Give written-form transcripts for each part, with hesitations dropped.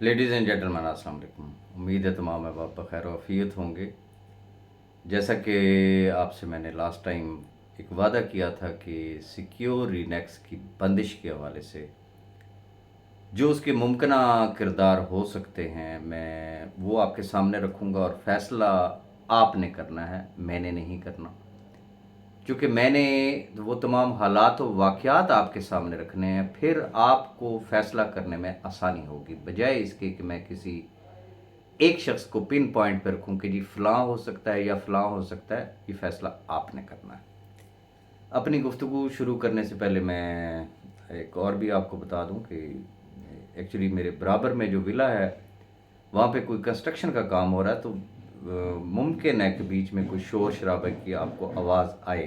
Ladies and gentleman अस्सलाम वालेकुम। उम्मीद है तमाम अहबाब बखैर आफियत होंगे। जैसा कि आपसे मैंने लास्ट टाइम एक वादा किया था कि सिक्योर रीनेक्स की बंदिश के हवाले से जो उसके मुमकिना किरदार हो सकते हैं, मैं वो आपके सामने रखूँगा और फ़ैसला आपने करना है, मैंने नहीं करना। क्योंकि मैंने वो तमाम हालात और वाक़यात आपके सामने रखने हैं, फिर आपको फ़ैसला करने में आसानी होगी, बजाय इसके कि मैं किसी एक शख्स को पिन पॉइंट पे रखूं कि जी फ़लाँ हो सकता है या फ़लाँ हो सकता है। ये फ़ैसला आपने करना है। अपनी गुफ्तगू शुरू करने से पहले मैं एक और भी आपको बता दूं कि एक्चुअली मेरे बराबर में जो विला है, वहाँ पे कोई कंस्ट्रक्शन का काम हो रहा है, तो मुमकिन है कि बीच में कोई शोर शराबे की आपको आवाज़ आए,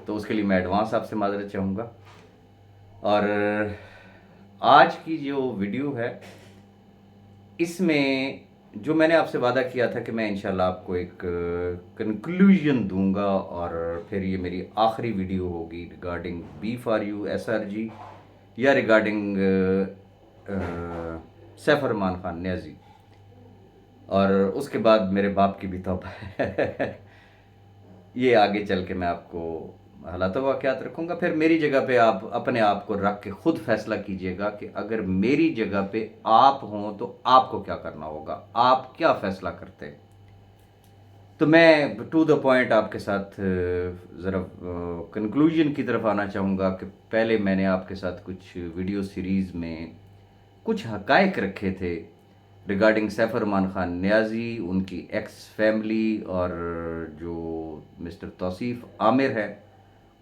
तो उसके लिए मैं एडवांस आपसे माज़रत चाहूँगा। और आज की जो वीडियो है, इसमें जो मैंने आपसे वादा किया था कि मैं इंशाल्लाह आपको एक कंक्लूजन दूंगा, और फिर ये मेरी आखिरी वीडियो होगी रिगार्डिंग B4U SRG या रिगार्डिंग सैफ अरमान खान न्याजी, और उसके बाद मेरे बाप की भी तौबा है। ये आगे चल के मैं आपको हालात वाक़यात रखूँगा, फिर मेरी जगह पे आप अपने आप को रख के खुद फैसला कीजिएगा कि अगर मेरी जगह पे आप हों तो आपको क्या करना होगा, आप क्या फैसला करते। तो मैं टू द पॉइंट आपके साथ ज़रा कंक्लूजन की तरफ आना चाहूँगा कि पहले मैंने आपके साथ कुछ वीडियो सीरीज़ में कुछ हकायक रखे थे रिगार्डिंग सैफ अरमान खान न्याजी, उनकी एक्स फैमिली, और जो मिस्टर तौसीफ़ आमिर है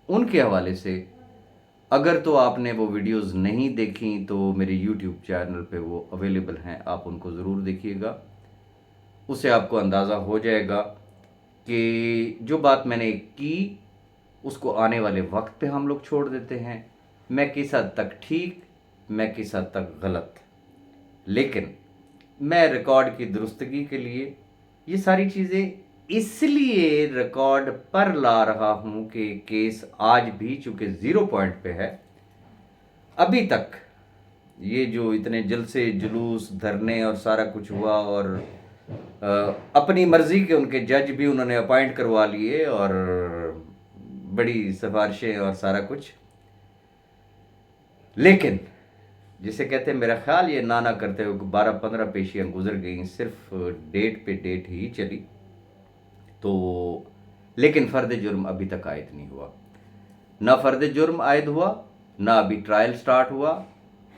उनके हवाले से। अगर तो आपने वो वीडियोस नहीं देखी तो मेरे यूट्यूब चैनल पे वो अवेलेबल हैं, आप उनको ज़रूर देखिएगा। उससे आपको अंदाज़ा हो जाएगा कि जो बात मैंने की उसको आने वाले वक्त पे हम लोग छोड़ देते हैं, मैं किस हद तक ठीक, मैं किस हद तक गलत। लेकिन मैं रिकॉर्ड की दुरुस्तगी के लिए ये सारी चीज़ें इसलिए रिकॉर्ड पर ला रहा हूँ कि केस आज भी चूँकि ज़ीरो पॉइंट पे है, अभी तक ये जो इतने जलसे जुलूस धरने और सारा कुछ हुआ, और अपनी मर्जी के उनके जज भी उन्होंने अपॉइंट करवा लिए, और बड़ी सिफारिशें और सारा कुछ। लेकिन जिसे कहते हैं, मेरा ख्याल ये ना करते हुए 12-15 पेशियां गुजर गई, सिर्फ डेट पे डेट ही चली। तो लेकिन फ़र्द जुर्म अभी तक आयद नहीं हुआ, ना फ़र्द जुर्म आयद हुआ, ना अभी ट्रायल स्टार्ट हुआ।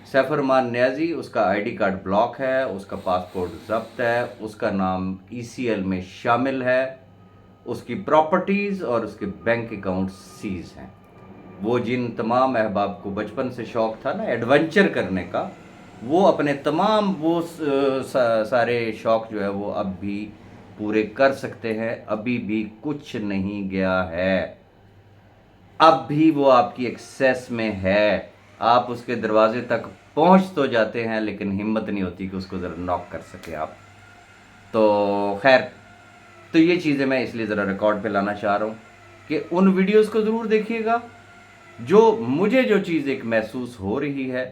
सैफ अरमान न्याजी, उसका आईडी कार्ड ब्लॉक है, उसका पासपोर्ट जब्त है, उसका नाम ECL में शामिल है, उसकी प्रॉपर्टीज़ और उसके बैंक अकाउंट सीज हैं। वो जिन तमाम अहबाब को बचपन से शौक़ था ना एडवेंचर करने का, वो अपने तमाम वो सारे शौक़ जो है वो अब भी पूरे कर सकते हैं। अभी भी कुछ नहीं गया है, अब भी वो आपकी एक्सेस में है। आप उसके दरवाजे तक पहुंच तो जाते हैं, लेकिन हिम्मत नहीं होती कि उसको ज़रा नॉक कर सके आप। तो खैर, तो ये चीज़ें मैं इसलिए ज़रा रिकॉर्ड पे लाना चाह रहा हूँ कि उन वीडियोस को ज़रूर देखिएगा। जो मुझे जो चीज़ एक महसूस हो रही है,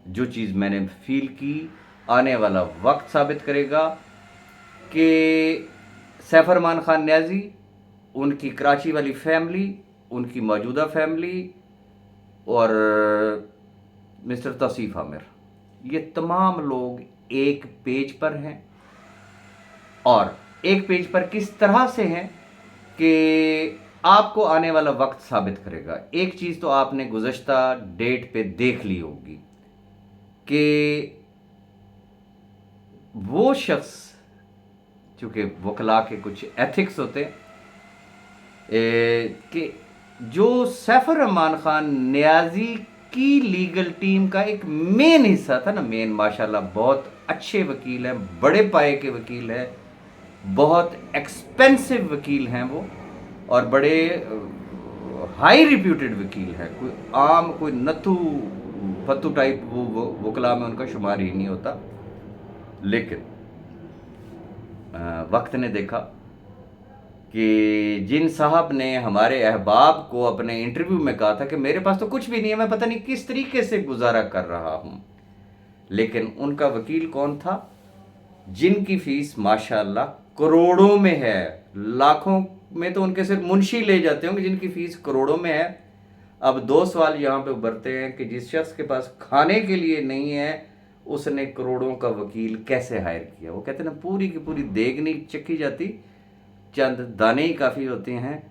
जो चीज़ मैंने फील की, आने वाला वक्त साबित करेगा कि सैफ अरमान खान न्याजी, उनकी कराची वाली फैमिली, उनकी मौजूदा फैमिली, और मिस्टर तौसीफ़ आमिर, ये तमाम लोग एक पेज पर हैं। और एक पेज पर किस तरह से हैं कि आपको आने वाला वक्त साबित करेगा। एक चीज़ तो आपने गुज़श्ता डेट पे देख ली होगी कि वो शख्स, चूँकि वकला के कुछ एथिक्स होते हैं, कि जो सैफ अरमान खान न्याजी की लीगल टीम का एक मेन हिस्सा था ना, मेन, माशाल्लाह बहुत अच्छे वकील हैं, बड़े पाए के वकील हैं, बहुत एक्सपेंसिव वकील हैं वो, और बड़े हाई रिप्यूटेड वकील हैं। कोई आम, कोई नथु फतू टाइप वो वकला में उनका शुमार ही नहीं होता। लेकिन वक्त ने देखा कि जिन साहब ने हमारे अहबाब को अपने इंटरव्यू में कहा था कि मेरे पास तो कुछ भी नहीं है, मैं पता नहीं किस तरीके से गुजारा कर रहा हूँ, लेकिन उनका वकील कौन था? जिनकी फीस माशाल्लाह करोड़ों में है, लाखों में तो उनके सिर्फ मुंशी ले जाते होंगे, जिनकी फीस करोड़ों में है। अब दो सवाल यहाँ पे उभरते हैं कि जिस शख्स के पास खाने के लिए नहीं है, उसने करोड़ों का वकील कैसे हायर किया? वो कहते हैं ना, पूरी की पूरी देग नहीं चखी जाती, चंद दाने ही काफ़ी होते हैं।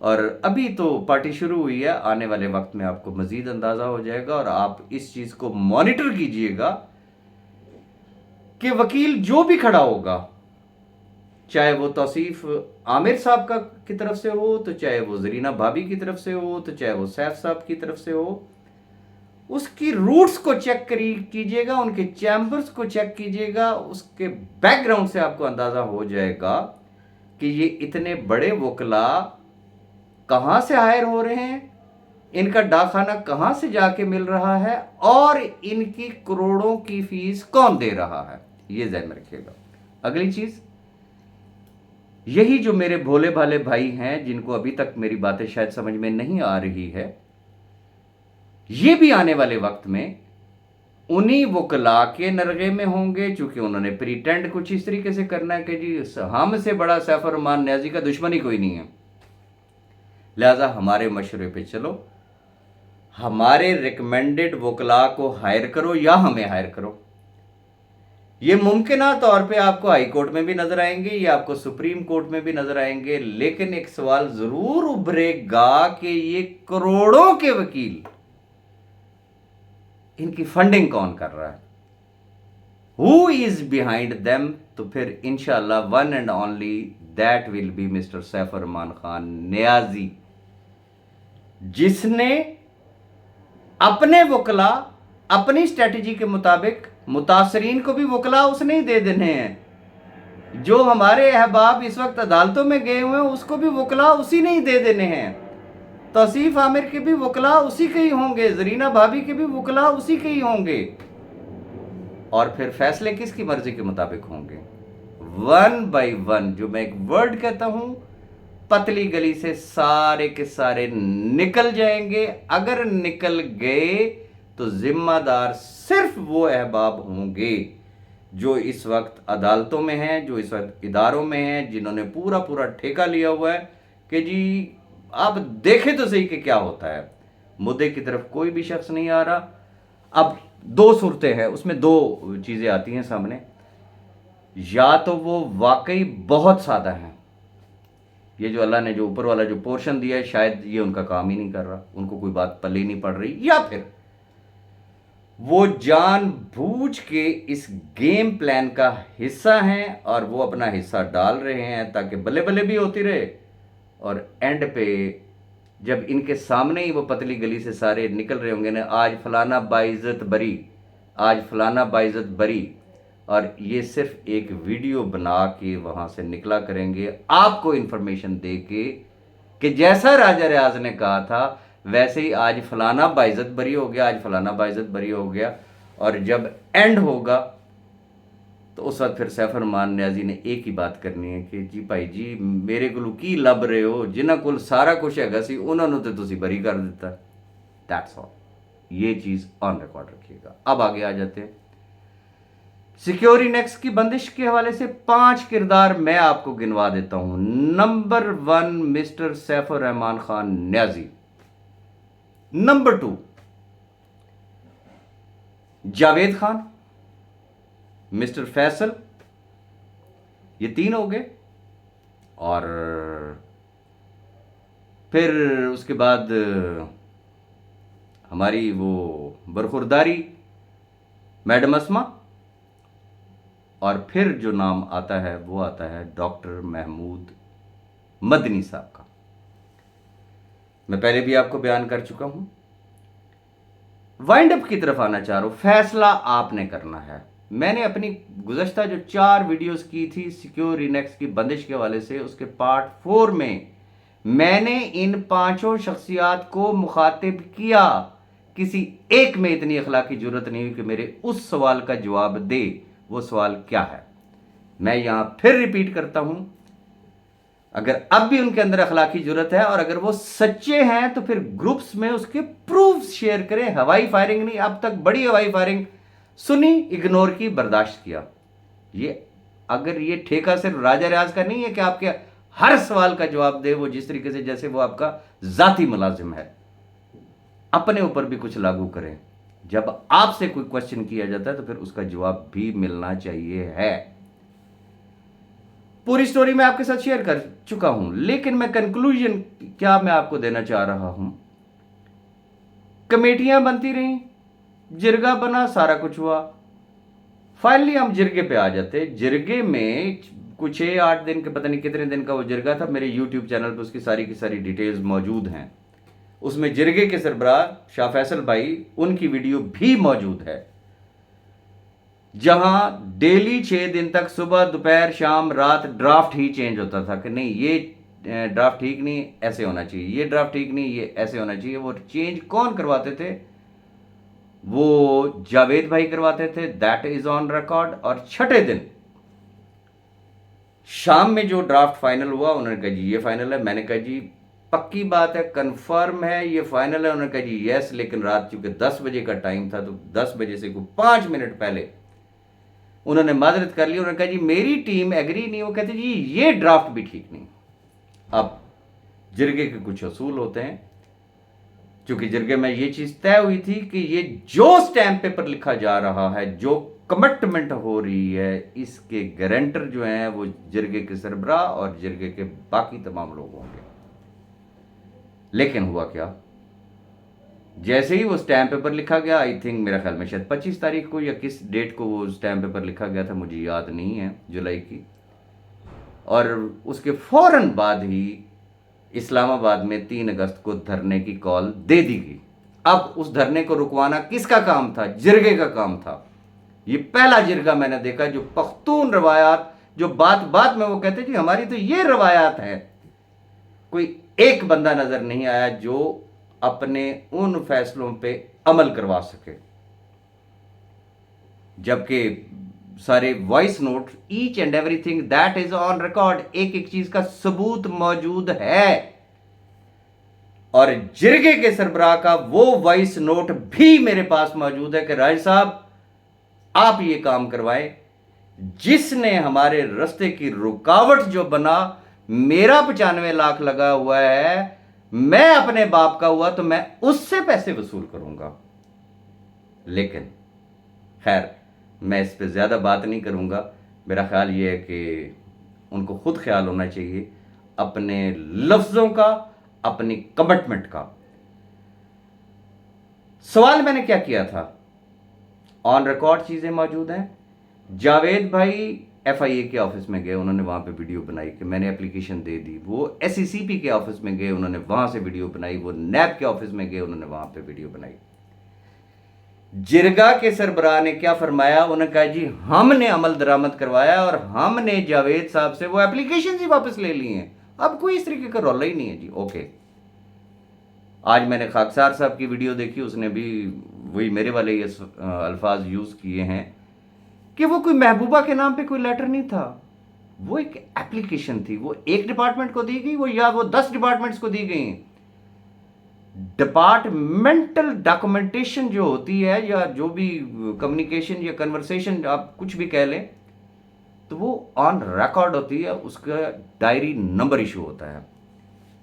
और अभी तो पार्टी शुरू हुई है, आने वाले वक्त में आपको मज़ीद अंदाज़ा हो जाएगा, और आप इस चीज़ को मॉनिटर कीजिएगा कि वकील जो भी खड़ा होगा, चाहे वो तौसीफ आमिर साहब का की तरफ से हो, तो चाहे वो जरीना भाभी की तरफ से हो, तो चाहे वो सैफ साहब की तरफ से हो, उसकी रूट्स को चेक कीजिएगा, उनके चैम्बर्स को चेक कीजिएगा, उसके बैकग्राउंड से आपको अंदाज़ा हो जाएगा कि ये इतने बड़े वकला कहाँ से हायर हो रहे हैं, इनका डाकखाना कहाँ से जाके मिल रहा है, और इनकी करोड़ों की फीस कौन दे रहा है, ये ध्यान में रखिएगा। अगली चीज़, यही जो मेरे भोले भाले भाई हैं, जिनको अभी तक मेरी बातें शायद समझ में नहीं आ रही है, ये भी आने वाले वक्त में उन्हीं वकला के नरगे में होंगे, चूंकि उन्होंने प्रीटेंड कुछ इस तरीके से करना है कि जी हमसे बड़ा सैफ रहमान न्याजी का दुश्मन ही कोई नहीं है, लिहाजा हमारे मशवरे पे चलो, हमारे रिकमेंडेड वकला को हायर करो या हमें हायर करो। ये मुमकिन तौर पे आपको हाई कोर्ट में भी नजर आएंगे, या आपको सुप्रीम कोर्ट में भी नजर आएंगे, लेकिन एक सवाल जरूर उभरेगा कि ये करोड़ों के वकील, इनकी फंडिंग कौन कर रहा है, हु इज बिहाइंड देम? तो फिर इंशाल्लाह one and only that will be mister Saif Rahman Khan Niazi, जिसने अपने वकला अपनी स्ट्रेटजी के मुताबिक, मुतासरीन को भी वकला उसने ही दे देने हैं, जो हमारे अहबाब इस वक्त अदालतों में गए हुए हैं उसको भी वकला उसी ने ही दे देने हैं, तौसीफ आमिर के भी वकला उसी के ही होंगे, जरीना भाभी के भी वकला उसी के ही होंगे, और फिर फैसले किसकी मर्जी के मुताबिक होंगे? वन बाय वन, जो मैं एक वर्ड कहता हूं, पतली गली से सारे के सारे निकल जाएंगे। अगर निकल गए तो जिम्मेदार सिर्फ वो अहबाब होंगे जो इस वक्त अदालतों में हैं, जो इस वक्त इदारों में हैं, जिन्होंने पूरा पूरा ठेका लिया हुआ है कि जी आप देखें तो सही कि क्या होता है। मुद्दे की तरफ कोई भी शख्स नहीं आ रहा। अब दो सूरतें हैं, उसमें दो चीज़ें आती हैं सामने, या तो वो वाकई बहुत सादा है, ये जो अल्लाह ने जो ऊपर वाला जो पोर्शन दिया है शायद ये उनका काम ही नहीं कर रहा, उनको कोई बात पल्ले नहीं पड़ रही, या फिर वो जानबूझ के इस गेम प्लान का हिस्सा हैं और वो अपना हिस्सा डाल रहे हैं ताकि बल्ले बल्ले भी होती रहे, और एंड पे जब इनके सामने ही वो पतली गली से सारे निकल रहे होंगे ना, आज फलाना बाइज्जत बरी, आज फलाना बाइज्जत बरी, और ये सिर्फ एक वीडियो बना के वहाँ से निकला करेंगे आपको इन्फॉर्मेशन दे के कि जैसा राजा रियाज ने कहा था वैसे ही आज फलाना बाइज्जत बरी हो गया, आज फलाना बाइज्जत बरी हो गया, और जब एंड होगा तो उस वक्त फिर सैफ रहमान न्याजी ने एक ही बात करनी है कि जी भाई जी मेरे को की लब रहे हो, जिन्हों को सारा कुछ हैगा सी उन्होंने तो तुसी बरी कर दिता। That's all. ये चीज़ ऑन रिकॉर्ड रखिएगा। अब आगे आ जाते हैं सिक्योरिटी नेक्स्ट की बंदिश के हवाले से 5 किरदार मैं आपको गिनवा देता हूं। Number 1 mister Saif Rahman Khan Niazi, number 2 Javed Khan, mister Faisal, ये 3 हो गए, और फिर उसके बाद हमारी वो बरखुरदारी मैडम अस्मा, और फिर जो नाम आता है वो आता है डॉक्टर महमूद मदनी साहब का। मैं पहले भी आपको बयान कर चुका हूं, वाइंड अप की तरफ आना चाह रहा हूं। फैसला आपने करना है। मैंने अपनी गुज़श्ता जो 4 वीडियोस की थी सिक्योरिटी नेक्स्ट की बंदिश के हवाले से, उसके पार्ट 4 में मैंने इन 5 शख्सियात को मुखातिब किया। किसी एक में इतनी अखलाकी जरूरत नहीं हुई कि मेरे उस सवाल का जवाब दे। वो सवाल क्या है, मैं यहां फिर रिपीट करता हूं, अगर अब भी उनके अंदर अखलाकी जरूरत है और अगर वो सच्चे हैं तो फिर ग्रुप्स में उसके प्रूफ शेयर करें। हवाई फायरिंग नहीं, अब तक बड़ी हवाई फायरिंग सुनी, इग्नोर की, बर्दाश्त किया। ये अगर ये ठेका सिर्फ राजा रियाज का नहीं है कि आपके हर सवाल का जवाब दे वो जिस तरीके से जैसे वो आपका जाती मुलाजिम है, अपने ऊपर भी कुछ लागू करें। जब आपसे कोई क्वेश्चन किया जाता है तो फिर उसका जवाब भी मिलना चाहिए है। पूरी स्टोरी मैं आपके साथ शेयर कर चुका हूं, लेकिन मैं कंक्लूजन क्या मैं आपको देना चाह रहा हूं। कमेटियां बनती रहीं, जिरगा बना, सारा कुछ हुआ। फाइनली हम जिरगे पे आ जाते। जिरगे में कुछ 6-8 दिन के, पता नहीं कितने दिन का वो जिरगा था। मेरे यूट्यूब चैनल पर उसकी सारी की सारी डिटेल्स मौजूद हैं। उसमें जिरगे के सरबराह शाह फैसल भाई, उनकी वीडियो भी मौजूद है, जहां डेली 6 दिन तक सुबह दोपहर शाम रात ड्राफ्ट ही चेंज होता था कि नहीं ये ड्राफ्ट ठीक नहीं, ऐसे होना चाहिए, ये ड्राफ्ट ठीक नहीं, ये ऐसे होना चाहिए। वो चेंज कौन करवाते थे? वो जावेद भाई करवाते थे, दैट इज ऑन रिकॉर्ड। और छठे दिन शाम में जो ड्राफ्ट फाइनल हुआ, उन्होंने कहा जी ये फाइनल है। मैंने कहा जी पक्की बात है, कंफर्म है, ये फाइनल है? उन्होंने कहा जी यस। लेकिन रात चूंकि 10 बजे का टाइम था, तो 10 बजे से कोई 5 मिनट पहले उन्होंने माजरत कर ली। उन्होंने कहा जी मेरी टीम एग्री नहीं। वो कहते जी ये ड्राफ्ट भी ठीक नहीं। अब जिरगे के कुछ असूल होते हैं, चूंकि जिरगे में ये चीज तय हुई थी कि ये जो स्टैंप पेपर लिखा जा रहा है, जो कमिटमेंट हो रही है, इसके गारंटर जो हैं वो जिरगे के सरबराह और जिरगे के बाकी तमाम लोग होंगे। लेकिन हुआ क्या, जैसे ही वो स्टैंप पेपर लिखा गया, आई थिंक मेरा ख्याल में शायद 25 तारीख को या किस डेट को वो स्टैंप पेपर लिखा गया था, मुझे याद नहीं है, जुलाई की। और उसके फौरन बाद ही इस्लामाबाद में 3 अगस्त को धरने की कॉल दे दी गई। अब उस धरने को रुकवाना किसका काम था? जिरगे का काम था। ये पहला जिरगा मैंने देखा जो पख्तून रवायात, जो बात बात में वो कहते जी हमारी तो ये रवायात है, कोई एक बंदा नजर नहीं आया जो अपने उन फैसलों पे अमल करवा सके। जबकि सारे voice note, each and everything that is on record, एक एक चीज का सबूत मौजूद है। और जिरगे के सरबराह का वो वॉइस नोट भी मेरे पास मौजूद है कि राय साहब आप ये काम करवाएं। जिसने हमारे रास्ते की रुकावट जो बना, मेरा 95 लाख लगा हुआ है, मैं अपने बाप का हुआ तो मैं उससे पैसे वसूल करूंगा। लेकिन खैर मैं इस पर ज्यादा बात नहीं करूंगा। मेरा ख्याल यह है कि उनको खुद ख्याल होना चाहिए अपने लफ्जों का, अपनी कमिटमेंट का। सवाल मैंने क्या किया था, ऑन रिकॉर्ड चीजें मौजूद हैं। जावेद भाई एफआईए के ऑफिस में गए, उन्होंने वहां पे वीडियो बनाई कि मैंने एप्लीकेशन दे दी। वो एसईसीपी के ऑफिस में गए, उन्होंने वहां से वीडियो बनाई। वो नैब के ऑफिस में गए, उन्होंने वहां पे वीडियो बनाई। जिरगा के सरबराह ने क्या फरमाया? उन्होंने कहा जी हमने अमल दरामद करवाया और हमने जावेद साहब से वो एप्लीकेशन ही वापस ले ली हैं। अब कोई इस तरीके का रौला ही नहीं है जी। ओके, आज मैंने खाकसार साहब की वीडियो देखी, उसने भी वही मेरे वाले ये अल्फाज यूज किए हैं कि वो कोई महबूबा के नाम पे कोई लेटर नहीं था, वो एक एप्लीकेशन थी। वो एक डिपार्टमेंट को दी गई, वो या वो 10 डिपार्टमेंट्स को दी गई। डिपार्टमेंटल डॉक्यूमेंटेशन जो होती है, या जो भी कम्युनिकेशन या कन्वर्सेशन आप कुछ भी कह लें, तो वो ऑन रिकॉर्ड होती है, उसका डायरी नंबर इशू होता है।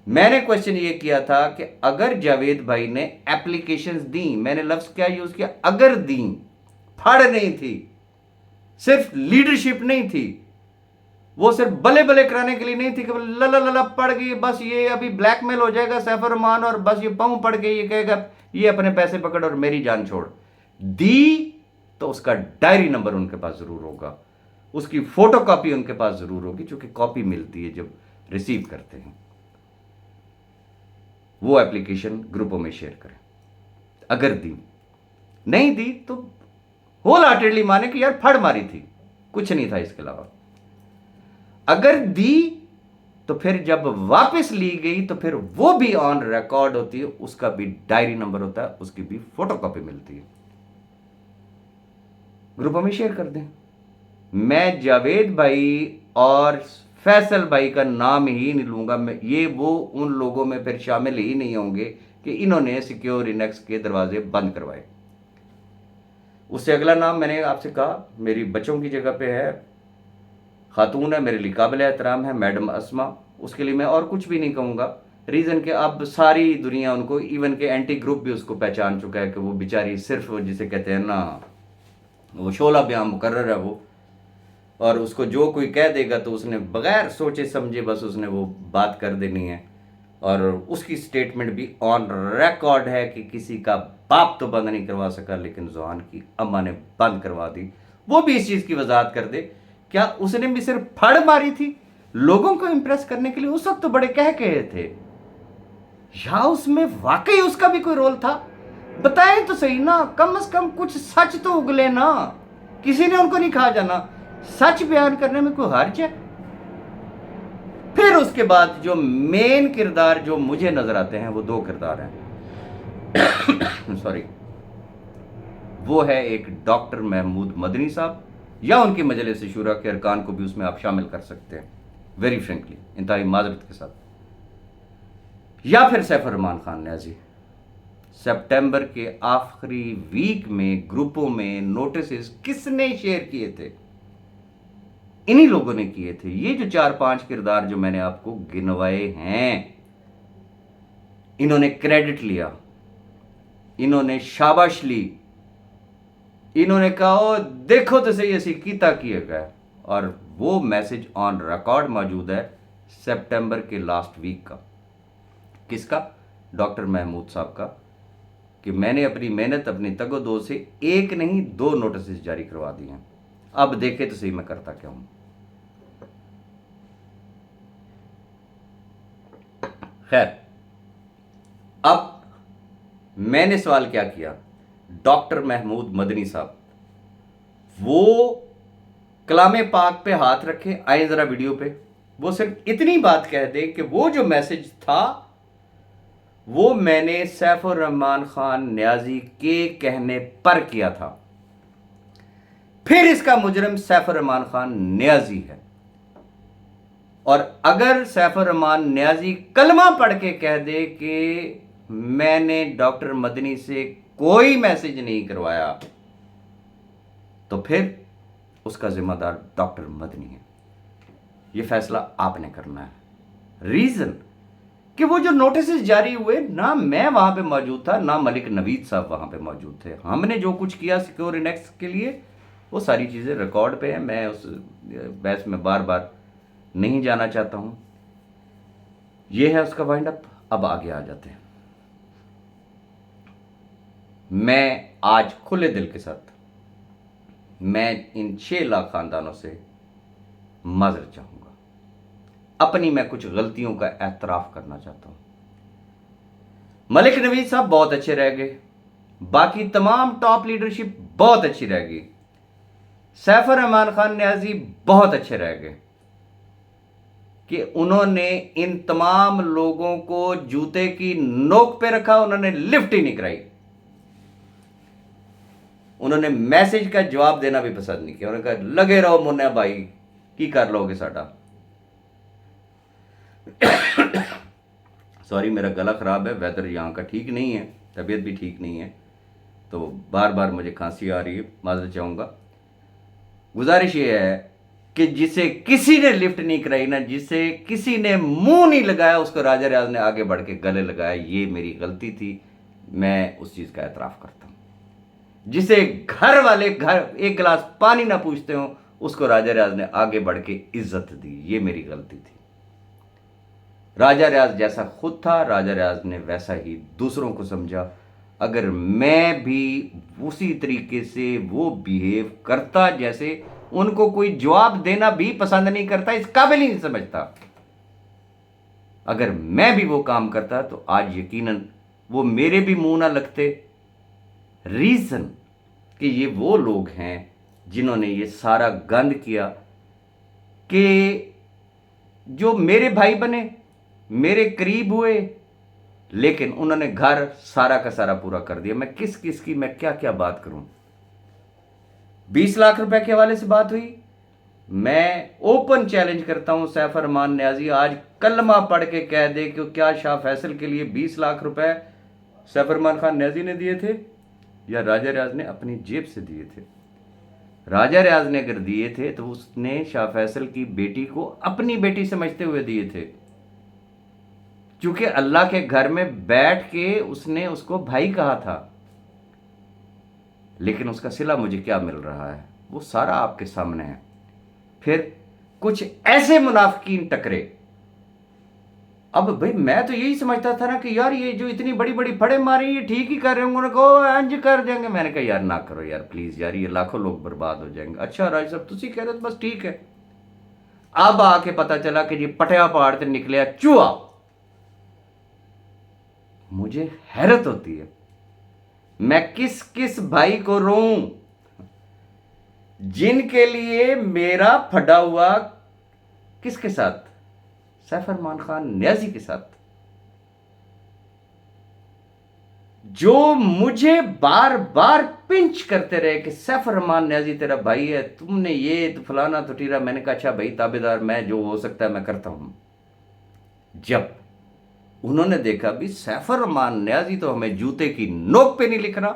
मैंने क्वेश्चन ये किया था कि अगर जावेद भाई ने एप्लीकेशंस दी, मैंने लफ्ज क्या यूज किया, अगर दी, फड़ नहीं थी, सिर्फ लीडरशिप नहीं थी, वो सिर्फ बले बले कराने के लिए नहीं थी कि लला लला पड़ गई, बस ये अभी ब्लैकमेल हो जाएगा सैफर रहमान और बस ये पांव पड़ गई, ये कहेगा ये अपने पैसे पकड़ और मेरी जान छोड़। दी तो उसका डायरी नंबर उनके पास जरूर होगा, उसकी फोटोकॉपी उनके पास जरूर होगी, क्योंकि कॉपी मिलती है जब रिसीव करते हैं। वो एप्लीकेशन ग्रुपों में शेयर करें। अगर दी, नहीं दी तो होल हार्टेडली माने कि यार फड़ मारी थी, कुछ नहीं था इसके अलावा। अगर दी तो फिर जब वापस ली गई तो फिर वो भी ऑन रिकॉर्ड होती है, उसका भी डायरी नंबर होता है, उसकी भी फोटोकॉपी मिलती है। ग्रुपों में शेयर कर दें। मैं जावेद भाई और फैसल भाई का नाम ही नहीं लूंगा, मैं ये वो उन लोगों में फिर शामिल ही नहीं होंगे कि इन्होंने सिक्योर इनेक्स के दरवाजे बंद करवाए। उससे अगला नाम मैंने आपसे कहा मेरी बच्चों की जगह पे है, खातून है, मेरे लिए काबिल एहतराम है, मैडम अस्मा। उसके लिए मैं और कुछ भी नहीं कहूँगा। रीज़न कि अब सारी दुनिया उनको, इवन के एंटी ग्रुप भी उसको पहचान चुका है कि वो बेचारी सिर्फ जिसे कहते हैं ना, वो शोला बयां मुकर्रर है वो। और उसको जो कोई कह देगा तो उसने बगैर सोचे समझे बस उसने वो बात कर देनी है। और उसकी स्टेटमेंट भी ऑन रिकॉर्ड है कि किसी का बाप तो बंद नहीं करवा सका, लेकिन जुबान की अम्मा ने बंद करवा दी। वो भी इस चीज़ की वजाहत कर दे, क्या उसने भी सिर्फ फड़ मारी थी लोगों को इंप्रेस करने के लिए? उस वक्त तो बड़े कह कहे थे, या उसमें वाकई उसका भी कोई रोल था? बताएं तो सही ना, कम से कम कुछ सच तो उगले ना। किसी ने उनको नहीं कहा जाना, सच बयान करने में कोई हर्ज है? फिर उसके बाद जो मेन किरदार जो मुझे नजर आते हैं वो दो किरदार हैं सॉरी। वो है एक डॉक्टर महमूद मदनी साहब, या उनकी मजलिस शूरा के अरकान को भी उसमें आप शामिल कर सकते हैं, वेरी फ्रेंकली, इंतहाई माजरत के साथ। या फिर सैफुर्रहमान खान न्याजी। सितंबर के आखिरी वीक में ग्रुपों में नोटिस किसने शेयर किए थे? इन्हीं लोगों ने किए थे। ये जो 4-5 किरदार जो मैंने आपको गिनवाए हैं, इन्होंने क्रेडिट लिया, इन्होंने शाबाश ली, इन्होंने कहा ओ देखो तो सही ऐसी कीता किए गए। और वो मैसेज ऑन रिकॉर्ड मौजूद है सितंबर के लास्ट वीक का। किसका? डॉक्टर महमूद साहब का, कि मैंने अपनी मेहनत, अपनी तगोदो से एक नहीं 2 नोटिस जारी करवा दिए हैं। अब देखे तो सही मैं करता क्या हूं। खैर, अब मैंने सवाल क्या किया, डॉक्टर महमूद मदनी साहब वो कलामे पाक पे हाथ रखे, आए जरा वीडियो पे, वो सिर्फ इतनी बात कह दे कि वो जो मैसेज था वो मैंने सैफुर्रहमान खान न्याजी के कहने पर किया था। फिर इसका मुजरिम सैफुर्रहमान खान न्याजी है। और अगर सैफुर्रहमान न्याजी कलमा पढ़ के कह दे कि मैंने डॉक्टर मदनी से कोई मैसेज नहीं करवाया, तो फिर उसका जिम्मेदार डॉक्टर मदनी है। यह फैसला आपने करना है। रीजन कि वो जो नोटिस जारी हुए, ना मैं वहां पे मौजूद था, ना मलिक नवीद साहब वहां पे मौजूद थे। हमने जो कुछ किया सिक्योर इनेक्स के लिए, वो सारी चीजें रिकॉर्ड पे है। मैं उस बहस में बार बार नहीं जाना चाहता हूं। यह है उसका वाइंड अप। अब आगे आ जाते हैं। मैं आज खुले दिल के साथ मैं इन 6 लाख खानदानों से माजरत चाहूंगा। अपनी मैं कुछ गलतियों का एतराफ करना चाहता हूं। मलिक नवीद साहब बहुत अच्छे रह गए, बाकी तमाम टॉप लीडरशिप बहुत अच्छी रह गई, सैफुर्रहमान खान न्याजी बहुत अच्छे रह गए कि उन्होंने इन तमाम लोगों को जूते की नोक पे रखा, उन्होंने लिफ्ट ही नहीं कराई, उन्होंने मैसेज का जवाब देना भी पसंद नहीं किया। उन्होंने कहा लगे रहो मुन्ना भाई, की कर लोगे साडा। सॉरी, मेरा गला खराब है, वेदर यहाँ का ठीक नहीं है, तबीयत भी ठीक नहीं है, तो बार बार मुझे खांसी आ रही है, माजरत चाहूँगा। गुजारिश ये है कि जिसे किसी ने लिफ्ट नहीं कराई ना, जिसे किसी ने मुंह नहीं लगाया, उसको राजा रियाज ने आगे बढ़ के गले लगाया। ये मेरी गलती थी, मैं उस चीज़ का एतराफ़ करता हूँ। जिसे घर वाले घर एक गिलास पानी ना पूछते हो, उसको राजा रियाज ने आगे बढ़ के इज्जत दी। ये मेरी गलती थी। राजा रियाज जैसा खुद था, राजा रियाज ने वैसा ही दूसरों को समझा। अगर मैं भी उसी तरीके से वो बिहेव करता, जैसे उनको कोई जवाब देना भी पसंद नहीं करता, इस काबिल ही नहीं समझता, अगर मैं भी वो काम करता तो आज यकीनन वो मेरे भी मुंह ना लगते। रीजन कि ये वो लोग हैं जिन्होंने ये सारा गंद किया, कि जो मेरे भाई बने, मेरे करीब हुए, लेकिन उन्होंने घर सारा का सारा पूरा कर दिया। मैं किस किस की मैं क्या क्या बात करूं। 20 लाख रुपए के हवाले से बात हुई। मैं ओपन चैलेंज करता हूं, सैफुर्रहमान न्याजी आज कलमा पढ़ के कह दे कि क्या शाह फैसल के लिए 20 लाख रुपए सैफुर्रहमान खान न्याजी ने दिए थे? या राजा रियाज ने अपनी जेब से दिए थे? राजा रियाज ने अगर दिए थे तो उसने शाह फैसल की बेटी को अपनी बेटी समझते हुए दिए थे, क्योंकि अल्लाह के घर में बैठ के उसने उसको भाई कहा था। लेकिन उसका सिला मुझे क्या मिल रहा है वो सारा आपके सामने है। फिर कुछ ऐसे मुनाफिकीन टकरे। अब भाई मैं तो यही समझता था ना कि यार ये जो इतनी बड़ी बड़ी फड़े मारी ये ठीक ही कर रहे होंगे, उनको अंज कर देंगे। मैंने कहा यार ना करो यार प्लीज यार, ये लाखों लोग बर्बाद हो जाएंगे। अच्छा राज साहब तुसी कह रहे हो तो बस ठीक है। अब आके पता चला कि जी पटिया पहाड़ से निकलिया चूहा। मुझे हैरत होती है, मैं किस किस भाई को रोऊं जिनके लिए मेरा फटा हुआ किसके साथ, सैफ अरमान खान न्याजी के साथ, जो मुझे बार बार पिंच करते रहे कि सैफ अरमान न्याजी तेरा भाई है, तुमने ये तो फलाना तो टीरा। मैंने कहा अच्छा भाई ताबेदार, मैं जो हो सकता है मैं करता हूं। जब उन्होंने देखा भी सैफ अरमान न्याजी तो हमें जूते की नोक पे नहीं लिख रहा,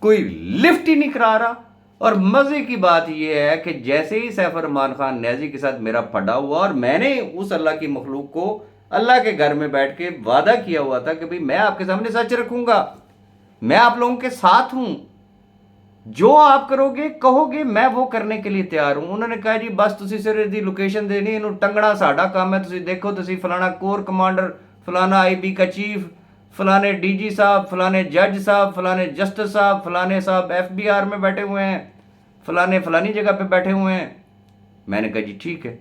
कोई लिफ्ट ही नहीं करा रहा, और मजे की बात यह है कि जैसे ही सैफ अरमान खान न्याजी के साथ मेरा फटा हुआ और मैंने उस अल्लाह की मखलूक को अल्लाह के घर में बैठ के वादा किया हुआ था कि भाई मैं आपके सामने सच रखूंगा, मैं आप लोगों के साथ हूं, जो आप करोगे कहोगे मैं वो करने के लिए तैयार हूं। उन्होंने कहा जी बस तुसी सिर्फ दी लोकेशन देनी, इन्हों टंगना साडा काम है, तुसी देखो तुसी फलाना कोर कमांडर, फलाना आईबी का चीफ, फलाने डीजी साहब, फलाने जज साहब, फलाने जस्टिस साहब, फलाने साहब एफबीआर में बैठे हुए हैं, फलाने फलानी जगह पे बैठे हुए हैं। मैंने कहा जी ठीक है।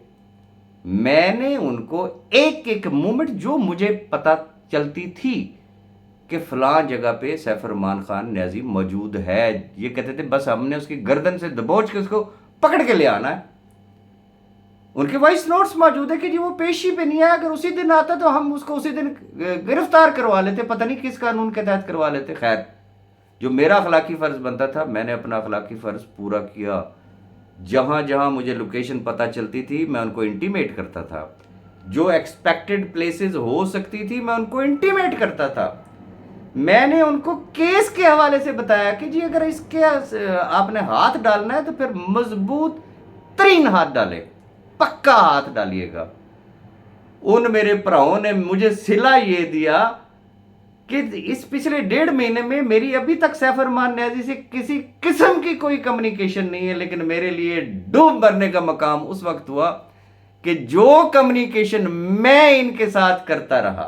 मैंने उनको एक एक मोमेंट जो मुझे पता चलती थी कि फलां जगह पे सैफ अरमान खान न्याजी मौजूद है, ये कहते थे बस हमने उसकी गर्दन से दबोच के उसको पकड़ के ले आना है। उनके वॉइस नोट्स मौजूद है कि जी वो पेशी पे नहीं आया, अगर उसी दिन आता तो हम उसको उसी दिन गिरफ्तार करवा लेते, पता नहीं किस कानून के तहत करवा लेते। खैर जो मेरा अखलाकी फर्ज बनता था मैंने अपना अखलाकी फर्ज पूरा किया। जहां जहां मुझे लोकेशन पता चलती थी मैं उनको इंटीमेट करता था, जो एक्सपेक्टेड प्लेसेस हो सकती थी मैं उनको इंटीमेट करता था। मैंने उनको केस के हवाले से बताया कि जी अगर इसके आपने हाथ डालना है तो फिर मजबूत तरीन हाथ डाले, पक्का हाथ डालिएगा। उन मेरे भराओं ने मुझे सिला ये दिया कि इस पिछले 1.5 महीने में मेरी अभी तक सैफ अरमान न्याजी से किसी किस्म की कोई कम्युनिकेशन नहीं है, लेकिन मेरे लिए डूब मरने का मकाम उस वक्त हुआ कि जो कम्युनिकेशन मैं इनके साथ करता रहा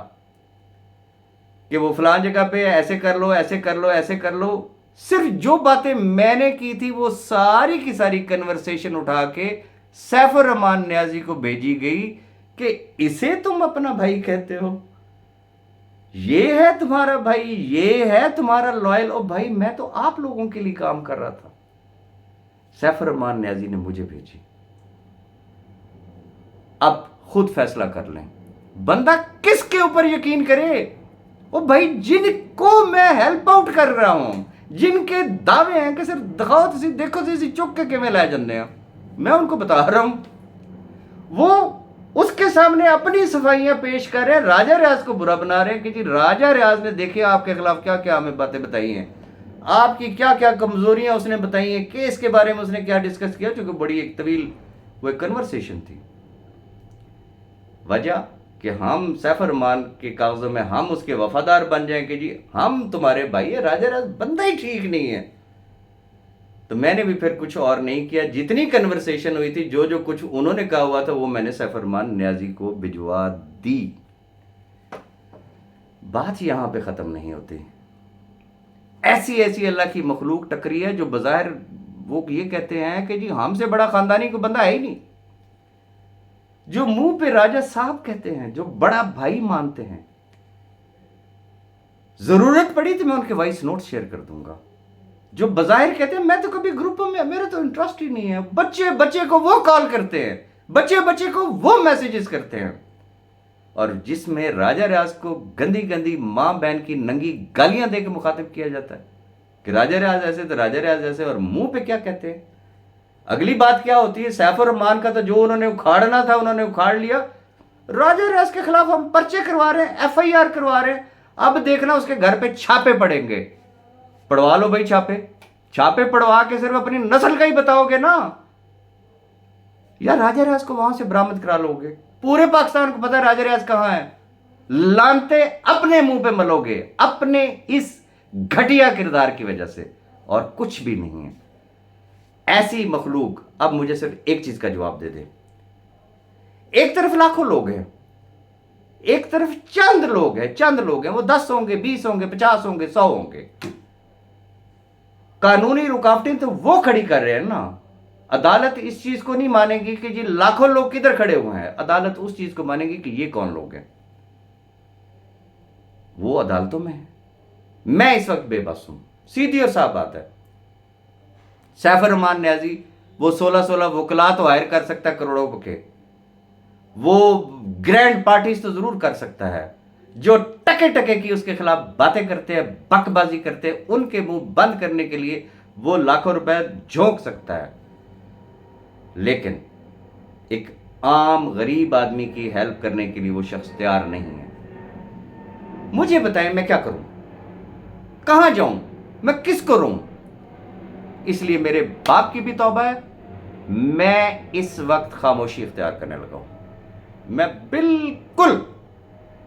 कि वो फलां जगह पे ऐसे कर लो, ऐसे कर लो, ऐसे कर लो, सिर्फ जो बातें मैंने की थी वो सारी की सारी कन्वर्सेशन उठा के सैफ अरमान न्याजी को भेजी गई कि इसे तुम अपना भाई कहते हो, ये है तुम्हारा भाई, ये है तुम्हारा लॉयल। और भाई मैं तो आप लोगों के लिए काम कर रहा था। सैफ अरमान न्याजी ने मुझे भेजी। अब खुद फैसला कर लें बंदा किसके ऊपर यकीन करे। ओ भाई जिनको मैं हेल्प आउट कर रहा हूं, जिनके दावे हैं कि सिर्फ दिखाओ तुसी देखो तुसी चुक के किवें लै जंदे हैं, मैं उनको बता रहा हूं, वो उसके सामने अपनी सफाइयां पेश कर रहे हैं, राजा रियाज को बुरा बना रहे हैं कि जी राजा रियाज ने देखे आपके खिलाफ क्या क्या हमें बातें बताई हैं, आपकी क्या क्या कमजोरियां उसने बताई हैं, केस के बारे में उसने क्या डिस्कस किया, क्योंकि बड़ी एक तवील वो एक कन्वर्सेशन थी। वजह कि हम सैफ अरमान के कागजों में हम उसके वफादार बन जाएं कि जी हम तुम्हारे भाई है, राजा रियाज बंदा ही ठीक नहीं है। तो मैंने भी फिर कुछ और नहीं किया, जितनी कन्वर्सेशन हुई थी, जो जो कुछ उन्होंने कहा हुआ था वो मैंने सैफ अरमान न्याजी को भिजवा दी। बात यहां पे खत्म नहीं होती। ऐसी ऐसी अल्लाह की मखलूक टकरी है जो बज़ाहिर वो ये कहते हैं कि जी हमसे बड़ा खानदानी कोई बंदा है ही नहीं, जो मुंह पे राजा साहब कहते हैं, जो बड़ा भाई मानते हैं। जरूरत पड़ी तो मैं उनके वॉइस नोट शेयर कर दूंगा, जो बजाहिर कहते हैं मैं तो कभी ग्रुपों में, मेरा तो इंटरेस्ट ही नहीं है। बच्चे बच्चे को वो कॉल करते हैं, बच्चे बच्चे को वो मैसेजेस करते हैं, और जिसमें राजा रियाज को गंदी गंदी मां बहन की नंगी गालियां देकर मुखातिब किया जाता है कि राजा रियाज ऐसे तो राजा रियाज ऐसे, और मुंह पे क्या कहते हैं। अगली बात क्या होती है, सैफ अरमान का तो जो उन्होंने उखाड़ना था उन्होंने उखाड़ लिया, राजा रियाज के खिलाफ हम पर्चे करवा रहे हैं, FIR करवा रहे हैं, अब देखना उसके घर पे छापे पड़ेंगे। पड़वा लो भाई छापे, छापे पड़वा के सिर्फ अपनी नस्ल का ही बताओगे ना, या राजा रियाज को वहां से बरामद करा लोगे? पूरे पाकिस्तान को पता है राजा रियाज कहां है। लानते अपने मुंह पे मलोगे अपने इस घटिया किरदार की वजह से, और कुछ भी नहीं है। ऐसी मखलूक अब मुझे सिर्फ एक चीज का जवाब दे दे। एक तरफ लाखों लोग हैं, एक तरफ चंद लोग हैं, वो 10 होंगे, 20 होंगे, 50 होंगे, 100 होंगे। कानूनी रुकावटें तो वो खड़ी कर रहे हैं ना। अदालत इस चीज को नहीं मानेगी कि ये लाखों लोग किधर खड़े हुए हैं, अदालत उस चीज को मानेगी कि ये कौन लोग हैं। वो अदालतों में है। मैं इस वक्त बेबस हूं, सीधी और साफ बात है। सैफुर रहमान न्याजी वो 16-16 वकला तो हायर कर सकता है करोड़ों के, वो ग्रैंड पार्टीज तो जरूर कर सकता है। जो टके टके की उसके खिलाफ बातें करते हैं, बकबाजी करते हैं, उनके मुंह बंद करने के लिए वो लाखों रुपए झोंक सकता है। लेकिन एक आम गरीब आदमी की हेल्प करने के लिए वो शख्स तैयार नहीं है। मुझे बताएं मैं क्या करूं, कहां जाऊं, मैं किसको रोऊं? इसलिए मेरे बाप की भी तौबा है, मैं इस वक्त खामोशी इख्तियार करने लगा हूं। मैं बिल्कुल,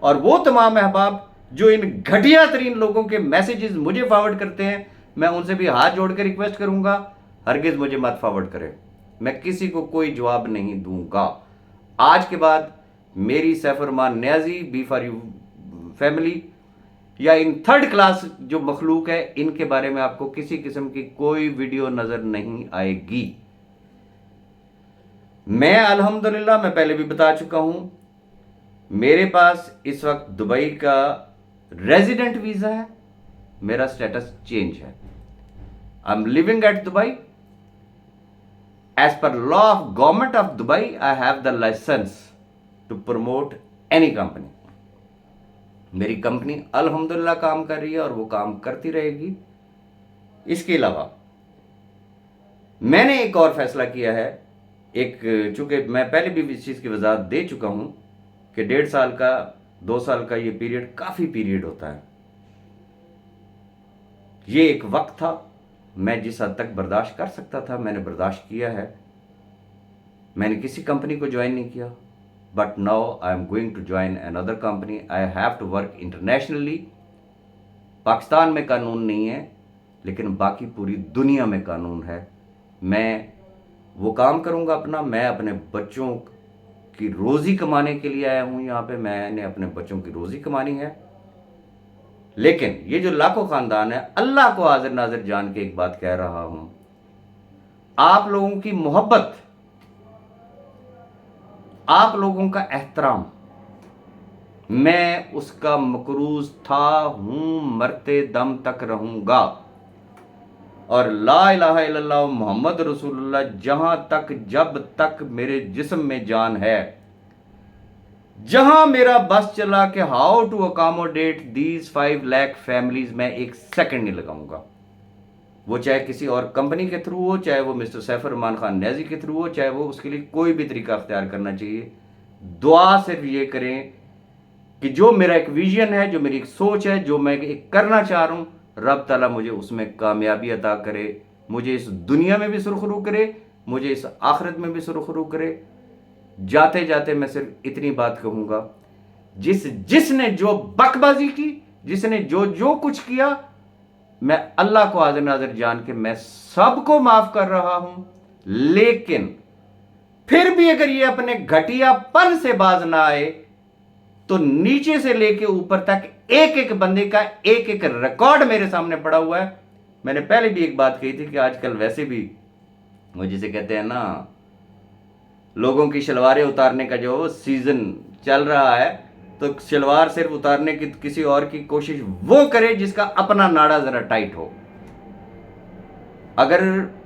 और वो तमाम अहबाब जो इन घटिया तरीन लोगों के मैसेजेस मुझे फॉरवर्ड करते हैं, मैं उनसे भी हाथ जोड़ के रिक्वेस्ट करूंगा, हरगिज मुझे मत फॉरवर्ड करें। मैं किसी को कोई जवाब नहीं दूंगा। आज के बाद मेरी Saifur Rahman Niazi, B for you family, या इन थर्ड क्लास जो मखलूक है, इनके बारे में आपको किसी किस्म की कोई वीडियो नजर नहीं आएगी। मैं अल्हम्दुलिल्लाह, मैं पहले भी बता चुका हूं, मेरे पास इस वक्त दुबई का रेजिडेंट वीजा है, मेरा स्टेटस चेंज है। I am living at Dubai as per law of government of Dubai. I have the licence to promote any company. मेरी कंपनी अल्हम्दुलिल्लाह काम कर रही है और वो काम करती रहेगी। इसके अलावा मैंने एक और फैसला किया है, चूंकि मैं पहले भी इस चीज की वजाहत दे चुका हूं कि 1.5 साल का, 2 साल का ये पीरियड काफी पीरियड होता है। ये एक वक्त था, मैं जिस हद तक बर्दाश्त कर सकता था मैंने बर्दाश्त किया है। मैंने किसी कंपनी को ज्वाइन नहीं किया, but now I am going to join another company. I have to work internationally. Pakistan में कानून नहीं है, लेकिन बाकी पूरी दुनिया में कानून है। मैं वो काम करूंगा अपना। मैं अपने बच्चों की रोजी कमाने के लिए आया हूं यहाँ पे, मैंने अपने बच्चों की रोजी कमानी है। लेकिन ये जो लाखों खानदान है, अल्लाह को हाजिर नाजिर जान के एक बात कह रहा हूं, आप लोगों की मोहब्बत, आप लोगों का एहतराम, मैं उसका मकरूज था, हूं, मरते दम तक रहूंगा। और ला इलाहा इल्लल्लाह मोहम्मद रसूलुल्लाह जहां तक, जब तक मेरे जिस्म में जान है, जहां मेरा बस चला कि how to accommodate these 5 lakh families, मैं एक सेकंड नहीं लगाऊंगा। वो चाहे किसी और कंपनी के थ्रू हो, चाहे वो मिस्टर सैफुर रहमान खान न्याजी के थ्रू हो, चाहे वो, उसके लिए कोई भी तरीका अख्तियार करना चाहिए। दुआ सिर्फ ये करें कि जो मेरा एक विजन है, जो मेरी एक सोच है, जो मैं एक करना चाह रहा हूं, रब ताला मुझे उसमें कामयाबी अता करे, मुझे इस दुनिया में भी सुरखरू करे, मुझे इस आखिरत में भी सुरखरू करे। जाते जाते मैं सिर्फ इतनी बात कहूंगा, जिसने जो बकबाजी की, जिसने जो जो कुछ किया, मैं अल्लाह को हाजिर नाजिर जान के मैं सबको माफ कर रहा हूं। लेकिन फिर भी अगर ये अपने घटियापन से बाज ना आए, तो नीचे से लेके ऊपर तक एक एक बंदे का एक एक रिकॉर्ड मेरे सामने पड़ा हुआ है। मैंने पहले भी एक बात कही थी कि आजकल वैसे भी वो जिसे कहते हैं ना, लोगों की शलवारें उतारने का जो सीजन चल रहा है, तो शलवार सिर्फ उतारने की किसी और की कोशिश वो करे जिसका अपना नाड़ा जरा टाइट हो। अगर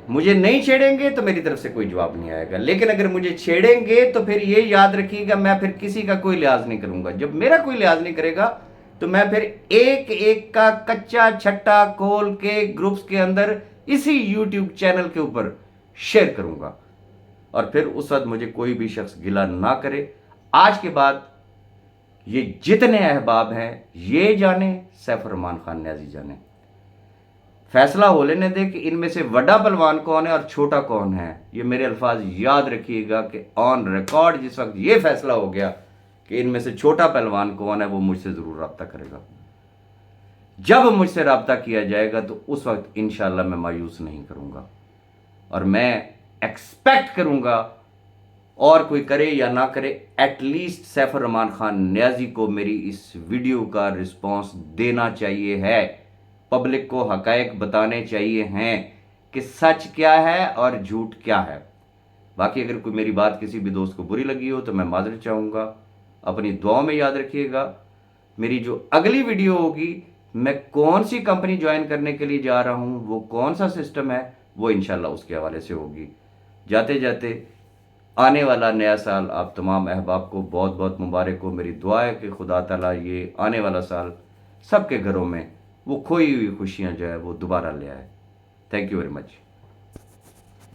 मुझे नहीं छेड़ेंगे तो मेरी तरफ से कोई जवाब नहीं आएगा, लेकिन अगर मुझे छेड़ेंगे तो फिर ये याद रखिएगा, मैं फिर किसी का कोई लिहाज नहीं करूंगा। जब मेरा कोई लिहाज नहीं करेगा तो मैं फिर एक एक का कच्चा छट्टा खोल के ग्रुप्स के अंदर इसी यूट्यूब चैनल के ऊपर शेयर करूंगा, और फिर उस वक्त मुझे कोई भी शख्स गिला ना करे। आज के बाद ये जितने अहबाब हैं ये जाने, सैफुर रहमान खान न्याजी जाने, फैसला हो लेने दे कि इनमें से बड़ा पहलवान कौन है और छोटा कौन है। ये मेरे अल्फाज याद रखिएगा कि ऑन रिकॉर्ड जिस वक्त ये फैसला हो गया कि इनमें से छोटा पहलवान कौन है, वो मुझसे ज़रूर रब्ता करेगा। जब मुझसे रब्ता किया जाएगा तो उस वक्त इंशाल्लाह मैं मायूस नहीं करूँगा और मैं एक्सपेक्ट करूँगा, और कोई करे या ना करे, एटलीस्ट सैफुर रहमान खान नियाजी को मेरी इस वीडियो का रिस्पांस देना चाहिए है। पब्लिक को हकायक बताने चाहिए हैं कि सच क्या है और झूठ क्या है। बाकी अगर कोई मेरी बात किसी भी दोस्त को बुरी लगी हो तो मैं माजरत चाहूँगा। अपनी दुआओं में याद रखिएगा। मेरी जो अगली वीडियो होगी, मैं कौन सी कंपनी ज्वाइन करने के लिए जा रहा हूँ, वो कौन सा सिस्टम है, वो इंशाल्लाह उसके हवाले से होगी। जाते जाते आने वाला नया साल आप तमाम अहबाब को बहुत बहुत मुबारक हो। मेरी दुआ है कि खुदा ताला ये आने वाला साल सबके घरों में वो खोई हुई खुशियाँ जो है वो दोबारा ले आए। Thank you very much.